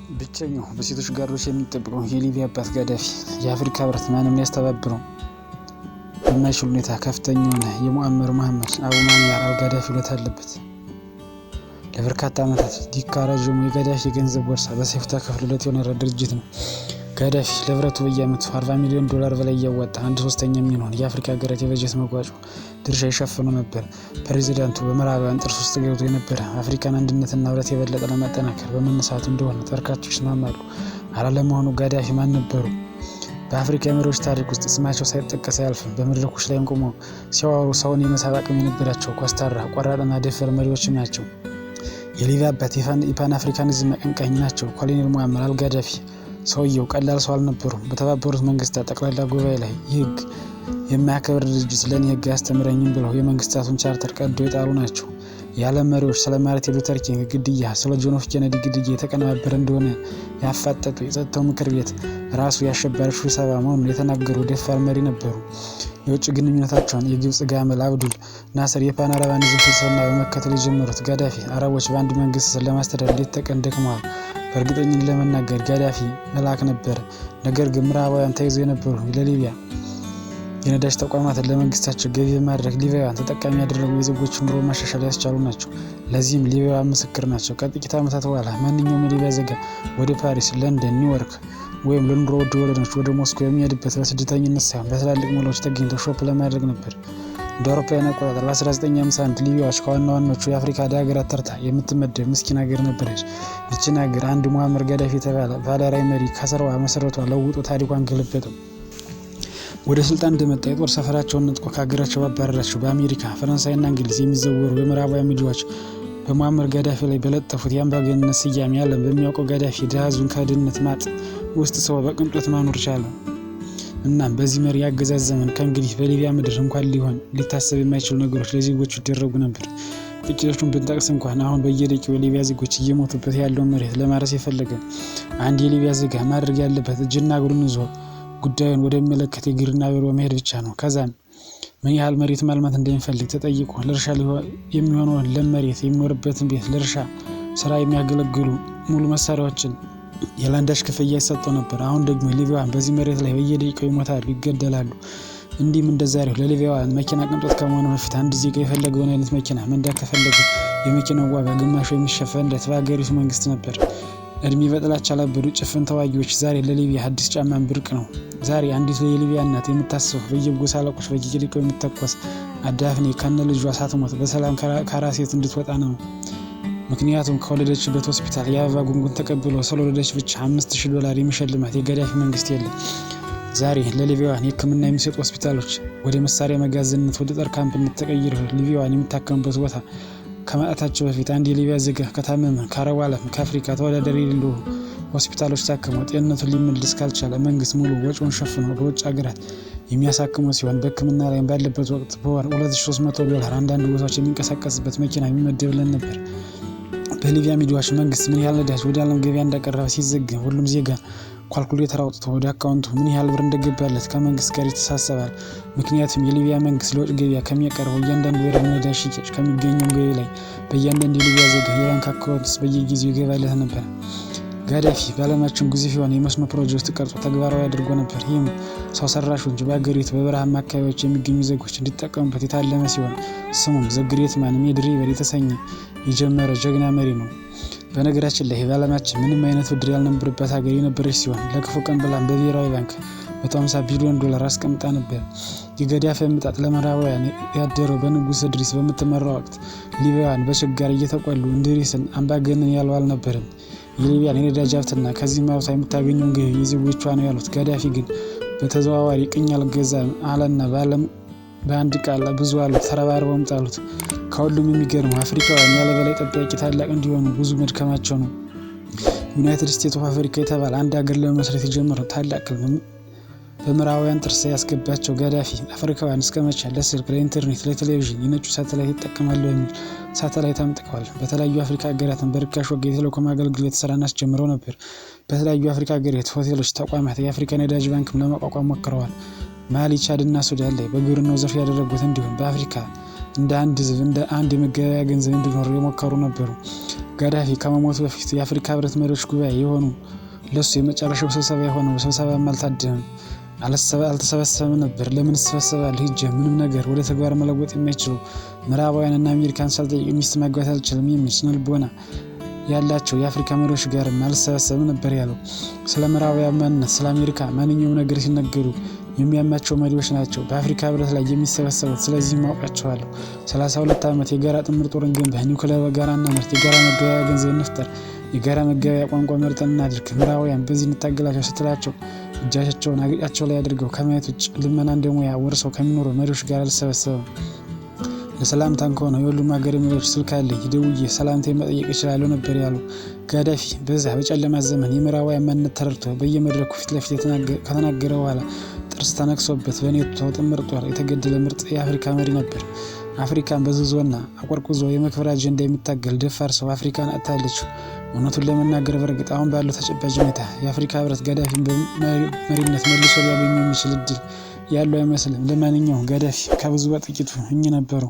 ብቸኛው በሴቶች ጋርዶች የሚጠብቀው የሊቢያ አባት ጋዳፊ የአፍሪካ ህብረት ማንም ሊያስተባብረው በማይችል ሁኔታ ከፍተኛ የሆነ የሙአመር መሐመድ አቡ ማንያር አልጋዳፊ ውለታ አለበት። ለበርካታ ዓመታት ዲካራጀሙ የጋዳፊ የገንዘብ ቦርሳ በሰይፉ ተከፍሎለት የኖረ ድርጅት ነው። ጋዳፊ ለህብረቱ በየዓመቱ $40 ሚሊዮን በላይ እያዋጣ 1/3 የሚሆነውን የአፍሪካ ሀገራት የበጀት መዋጮ ድርሻ ይሸፍኑ ነበር። ፕሬዚዳንቱ በምዕራባውያን ጥርስ ውስጥ ገብቶ የነበረ አፍሪካን አንድነትና ህብረት የበለጠ ለማጠናከር በመነሳቱ እንደሆነ በርካቶች ይስማማሉ። አለመሆኑ ጋዳፊ ማን ነበሩ? በአፍሪካ የመሪዎች ታሪክ ውስጥ ስማቸው ሳይጠቀስ አያልፍም። በመድረኮች ላይም ቆመው ሲያወሩ ሰውን የመሳብ አቅም የነበራቸው ኮስታራ፣ ቆራጥና ደፋር መሪዎችም ናቸው። የሊቢያ አባት የፓን አፍሪካኒዝም አቀንቃኝ ናቸው። ኮሎኔል ሙአመር አልጋዳፊ ሰውየው ቀላል ሰው አልነበሩም። በተባበሩት መንግስታት ጠቅላላ ጉባኤ ላይ ህግ የማያከብር ድርጅት ለኔ ህግ አያስተምረኝም ብለው የመንግስታቱን ቻርተር ቀዶ የጣሉ ናቸው። የዓለም መሪዎች ስለ ማርቲን ሉተር ኪንግ ግድያ፣ ስለ ጆን ኤፍ ኬኔዲ ግድያ የተቀነባበረ እንደሆነ ያፋጠጡ የጸጥታው ምክር ቤት ራሱ የአሸባሪዎች ስብሰባ መሆኑን የተናገሩ ደፋር መሪ ነበሩ። የውጭ ግንኙነታቸውን የግብጽ ጋመል አብዱል ናስር የፓን አረባኒዝም ፍልስፍና በመከተል የጀመሩት ጋዳፊ አረቦች በአንድ መንግስት ስር ለማስተዳደር ሌት ተቀን ደክመዋል። በእርግጠኝነት ለመናገር ጋዳፊ መልአክ ነበር። ነገር ግን ምዕራባውያን ተይዘው የነበሩ ለሊቢያ የነዳጅ ተቋማትን ለመንግስታቸው ገቢ በማድረግ ሊቢያውያን ተጠቃሚ ያደረጉ የዜጎችን ኑሮ ማሻሻል ያስቻሉ ናቸው። ለዚህም ሊቢያውያን ምስክር ናቸው። ከጥቂት ዓመታት በኋላ ማንኛውም የሊቢያ ዜጋ ወደ ፓሪስ፣ ለንደን፣ ኒውዮርክ ወይም ለኑሮ ውድ ወለዶች ወደ ሞስኮ የሚሄድበት በስደተኝነት ሳይሆን በትላልቅ ሞሎች ተገኝተው ሾፕ ለማድረግ ነበር። እንደ አውሮፓውያን አቆጣጠር በ1951 ሊቢያዎች ከዋና ዋናዎቹ የአፍሪካ ሀገራት ተርታ የምትመደብ ምስኪን ሀገር ነበረች። ይህችን ሀገር አንድ ሙአመር ጋዳፊ የተባለ ባለራዕይ መሪ ከስሯ መሰረቷ ለውጦ ታሪኳን ገለበጠው። ወደ ስልጣን እንደመጣ የጦር ሰፈራቸውን ነጥቆ ከሀገራቸው ባባረራቸው በአሜሪካ፣ ፈረንሳይና እንግሊዝ የሚዘወሩ የምዕራባውያን ሚዲያዎች በሙአመር ጋዳፊ ላይ በለጠፉት የአምባገነንነት ስያሜ ዓለም በሚያውቀው ጋዳፊ ድሃ ህዝቡን ከድህነት ማጥ ውስጥ ሰው በቅንጦት ማኖር ቻለ። እናም በዚህ መሪ አገዛዝ ዘመን ከእንግዲህ በሊቢያ ምድር እንኳን ሊታሰብ የማይችሉ ነገሮች ለዜጎቹ ይደረጉ ነበር። ጥቂቶቹን ብንጠቅስ እንኳን አሁን በየደቂቃው የሊቢያ ዜጎች እየሞቱበት ያለውን መሬት ለማረስ የፈለገ አንድ የሊቢያ ዜጋ ማድረግ ያለበት እጅና እግሩን ይዞ ጉዳዩን ወደሚመለከት የግብርና ቢሮ መሄድ ብቻ ነው። ከዛም ምን ያህል መሬት ማልማት እንደሚፈልግ ተጠይቆ ለእርሻ የሚሆነውን ለም መሬት፣ የሚኖርበትን ቤት፣ ለእርሻ ስራ የሚያገለግሉ ሙሉ መሳሪያዎችን የላንዳሽ ክፍያ ይሰጠው ነበር። አሁን ደግሞ ሊቢያውያን በዚህ መሬት ላይ በየደቂቃው ይሞታሉ፣ ይገደላሉ። እንዲህም እንደዛሬው ለሊቢያውያን መኪና ቅንጦት ከመሆኑ በፊት አንድ ዜጋ የፈለገውን አይነት መኪና መንዳት ከፈለገ የመኪናው ዋጋ ግማሹ የሚሸፈንለት በሀገሪቱ መንግስት ነበር። እድሜ በጥላቻ ላበዱ ጭፍን ተዋጊዎች ዛሬ ለሊቢያ አዲስ ጫማን ብርቅ ነው። ዛሬ አንዲት የሊቢያ እናት የምታስበው በየጎሳ አለቆች በየደቂቃው የምትተኮስ አዳፍኔ ከነ ልጇ ሳትሞት በሰላም ካራሴት እንድትወጣ ነው። ምክንያቱም ከወለደችበት ሆስፒታል የአበባ ጉንጉን ተቀብሎ ስለወለደች ብቻ $5000 የሚሸልማት የጋዳፊ መንግስት የለም። ዛሬ ለሊቢያውያን ሕክምና የሚሰጡ ሆስፒታሎች ወደ መሳሪያ መጋዘንነት፣ ወደ ጦር ካምፕነት ተቀይረው ሊቢያውያን የሚታከሙበት ቦታ ከማጣታቸው በፊት አንድ የሊቢያ ዜጋ ከታመመ ከአረቡ ዓለም ከአፍሪካ ተወዳዳሪ የሌለው ሆስፒታሎች ታክመው ጤንነቱን ሊመልስ ካልቻለ መንግስት ሙሉ ወጪውን ሸፍኖ በውጭ ሀገራት የሚያሳክመው ሲሆን በሕክምና ላይ ባለበት ወቅት በወር $2300 አንዳንድ ቦታዎች የሚንቀሳቀስበት መኪና የሚመደብለን ነበር። በሊቢያ ሚዲያዎች መንግስት ምን ያህል ነዳጅ ወደ ዓለም ገበያ እንዳቀረበ ሲዘገብ ሁሉም ዜጋ ኳልኩሌተር አውጥቶ ወደ አካውንቱ ምን ያህል ብር እንደገባለት ከመንግስት ጋር ይተሳሰባል። ምክንያቱም የሊቢያ መንግስት ለውጭ ገበያ ከሚያቀርበው እያንዳንዱ ወደ ነዳጅ ሽያጭ ከሚገኘው ገቢ ላይ በእያንዳንዱ የሊቢያ ዜጋ የባንክ አካውንት በየጊዜው ይገባለት ነበር። ጋዳፊ በዓለማችን ግዙፍ የሆነ የመስኖ ፕሮጀክት ቀርጾ ተግባራዊ አድርጎ ነበር። ይህም ሰው ሰራሽ እንጂ በአገሪቱ በበረሃማ አካባቢዎች የሚገኙ ዜጎች እንዲጠቀሙበት የታለመ ሲሆን ስሙም ዘ ግሬት ማን ሜድ ሪቨር የተሰኘ የጀመረ ጀግና መሪ ነው። በነገራችን ላይ በዓለማችን ምንም አይነት ብድር ያልነበረበት ሀገር የነበረች ሲሆን ለክፉ ቀን ብላም በብሔራዊ ባንክ $150 ቢሊዮን አስቀምጣ ነበር። የጋዳፊ አመጣጥ ለምዕራባውያን ያደረው በንጉስ እድሪስ በምትመራው ወቅት ሊቢያውያን በችጋር እየተቆሉ እንድሪስን አምባገነን ያለው አልነበረም። የሊቢያን የነዳጅ ሀብትና ከዚህም አውጥታ የምታገኘውን ገቢ የዜጎቿ ነው ያሉት ጋዳፊ ግን በተዘዋዋሪ ቅኝ አልገዛም አለና በአንድ ቃል ብዙ አሉት፣ ተረባርበውም ጣሉት። ከሁሉም የሚገርመው አፍሪካውያን ያለ በላይ ጠባቂ ታላቅ እንዲሆኑ ብዙ መድከማቸው ነው። ዩናይትድ ስቴትስ ኦፍ አፍሪካ የተባለ አንድ ሀገር ለመመስረት የጀመረው ታላቅ ህልም በምዕራባውያን ጥርስ ያስገባቸው ጋዳፊ አፍሪካውያን እስከመቼ ለስልክ፣ ለኢንተርኔት፣ ለቴሌቪዥን የነጩ ሳተላይት ይጠቀማሉ የሚል ሳተላይት አምጥቀዋል። በተለያዩ አፍሪካ ሀገራትን በርካሽ ዋጋ የቴሌኮም አገልግሎት ስራን አስጀምረው ነበር። በተለያዩ አፍሪካ ሀገራት ሆቴሎች፣ ተቋማት የአፍሪካ ነዳጅ ባንክም ለማቋቋም ሞክረዋል። ማሊ፣ ቻድ እና ሱዳን ላይ በግብርናው ዘርፍ ያደረጉት እንዲሁም በአፍሪካ እንደ አንድ ህዝብ እንደ አንድ የመገበያያ ገንዘብ እንዲኖር የሞከሩ ነበሩ። ጋዳፊ ከመሞቱ በፊት የአፍሪካ ህብረት መሪዎች ጉባኤ የሆኑ ለሱ የመጨረሻው ስብሰባ የሆነው ስብሰባም አልታደመም፣ አልተሰበሰበም ነበር። ለምን ተሰበሰባለህ? ሂጄ ምንም ነገር ወደ ተግባር መለወጥ የማይችሉ ምዕራባውያንና አሜሪካን ሳልጠይቅ ሚስት ማግባት አልችልም የሚል ስነልቦና ያላቸው የአፍሪካ መሪዎች ጋርም አልተሰበሰበም ነበር ያለው። ስለ ምዕራባውያን ማንነት፣ ስለ አሜሪካ ማንኛውም ነገር ሲነገሩ የሚያማቸው መሪዎች ናቸው በአፍሪካ ህብረት ላይ የሚሰበሰቡት። ስለዚህ ማውቃቸዋለሁ። 32 ዓመት የጋራ ጥምር ጦር እንገንባ፣ ኒውክሌር በጋራ እናምርት፣ የጋራ መገበያያ ገንዘብ እንፍጠር፣ የጋራ መገበያያ ቋንቋ መርጠን እናድርግ፣ ምዕራባውያን በዚህ እንታገላቸው ስትላቸው እጃቸውን አገጫቸው ላይ አድርገው ከማየት ውጭ ልመና እንደሙያ ወርሰው ከሚኖሩ መሪዎች ጋር አልሰበሰበም። ለሰላምታን ከሆነ የሁሉም ሀገር መሪዎች ስልክ አለኝ፣ ደውዬ ሰላምታ መጠየቅ እችላለሁ ነበር ያለው ጋዳፊ። በዛ በጨለማ ዘመን የምዕራባውያን ማንነት ተረድቶ በየመድረኩ ፊት ለፊት ከተናገረ በኋላ ጥርስ ተነክሶበት በኔቶ ጥምር ጦር የተገደለ ምርጥ የአፍሪካ መሪ ነበር። አፍሪካን በዝዞና አቆርቁዞ የመክበር አጀንዳ የሚታገል ደፋር ሰው አፍሪካን አጥታለች። እውነቱን ለመናገር በእርግጥ አሁን ባለው ተጨባጭ ሁኔታ የአፍሪካ ህብረት ጋዳፊን በመሪነት መልሶ ሊያገኙ የሚችል እድል ያለው አይመስልም። ለማንኛውም ጋዳፊ ከብዙ በጥቂቱ እኚህ ነበሩ።